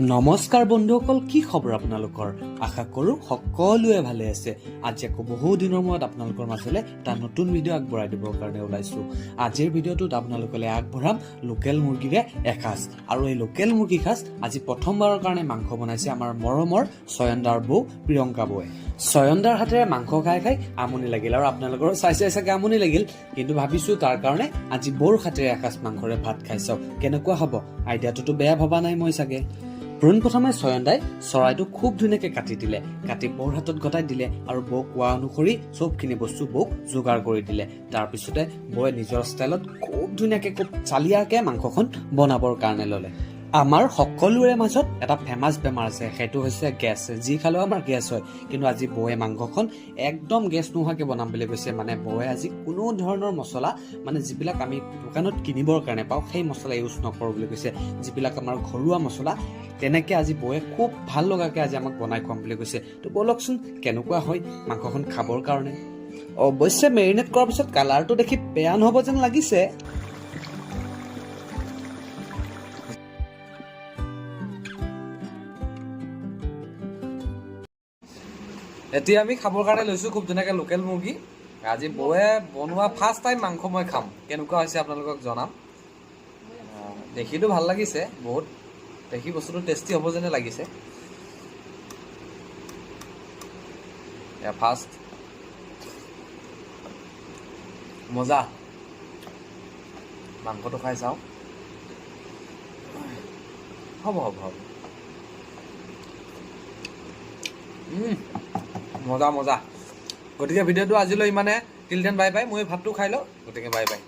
নমস্কাৰ বন্ধুসকল, কি খবৰ আপোনালোকৰ? আশা কৰোঁ সকলোৱে ভালে আছে। আজি আকৌ বহু দিনৰ মূৰত আপোনালোকৰ মাজলৈ এটা নতুন ভিডিঅ' আগবঢ়াই দিবৰ কাৰণে ওলাইছোঁ। আজিৰ ভিডিঅ'টোত আপোনালোকলৈ আগবঢ়াম লোকেল মুৰ্গীৰে এসাঁজ। আৰু এই লোকেল মুৰ্গী সাঁজ আজি প্ৰথমবাৰৰ কাৰণে মাংস বনাইছে আমাৰ মৰমৰ চয়নদাৰ বৌ প্ৰিয়ংকা বৌয়ে। চয়নদাৰ হাতেৰে মাংস খাই খাই আমনি লাগিল, আৰু আপোনালোকৰো চাই চাগে আমনি লাগিল, কিন্তু ভাবিছোঁ তাৰ কাৰণে আজি বৌৰ হাতেৰে এসাঁজ মাংসৰে ভাত খাই চাওক কেনেকুৱা হ'ব। আইডিয়াটোতো বেয়া ভবা নাই মই চাগে। পোনপ্ৰথমে চয়নদাই চৰাইটো খুব ধুনীয়াকৈ কাটি দিলে, কাটি বৌৰ হাতত গতাই দিলে আৰু বৌ কোৱা অনুসৰি চবখিনি বস্তু বৌক যোগাৰ কৰি দিলে। তাৰপিছতে বৌয়ে নিজৰ ষ্টাইলত খুব ধুনীয়াকৈ খুব চালিয়াকৈ মাংসখন বনাবৰ কাৰণে ল'লে। আমাৰ সকলোৰে মাজত এটা ফেমাছ বেমাৰ আছে, সেইটো হৈছে গেছ। যি খালেও আমাৰ গেছ হয়, কিন্তু আজি বৌয়ে মাংসখন একদম গেছ নোহোৱাকৈ বনাম বুলি কৈছে। মানে বৌয়ে আজি কোনো ধৰণৰ মছলা, মানে যিবিলাক আমি দোকানত কিনিবৰ কাৰণে পাওঁ সেই মছলা ইউজ নকৰোঁ বুলি কৈছে। যিবিলাক আমাৰ ঘৰুৱা মছলা, তেনেকৈ আজি বৌয়ে খুব ভাল লগাকৈ আজি আমাক বনাই খুৱাম বুলি কৈছে। তো ব'লকচোন কেনেকুৱা হয় মাংসখন খাবৰ কাৰণে। অৱশ্যে মেৰিনেট কৰাৰ পিছত কালাৰটো দেখি বেয়া নহ'ব যেন লাগিছে। এতিয়া আমি খাবৰ কাৰণে লৈছোঁ খুব ধুনীয়াকৈ লোকেল মুৰ্গী। আজি বৌয়ে বনোৱা ফাৰ্ষ্ট টাইম মাংস মই খাম, কেনেকুৱা হৈছে আপোনালোকক জনাম। দেখিতো ভাল লাগিছে, বহুত দেখি বস্তুটো টেষ্টি হ'ব যেনে লাগিছে। ফাৰ্ষ্ট মজা, মাংসটো খাই চাওঁ। হ'ব হ'ব হ'ব, মজা মজা। গতিকে ভিডিঅ'টো আজিলৈ ইমানে। Till then bye bye. মই ভাতটো খাই লওঁ, গতিকে বাই বাই।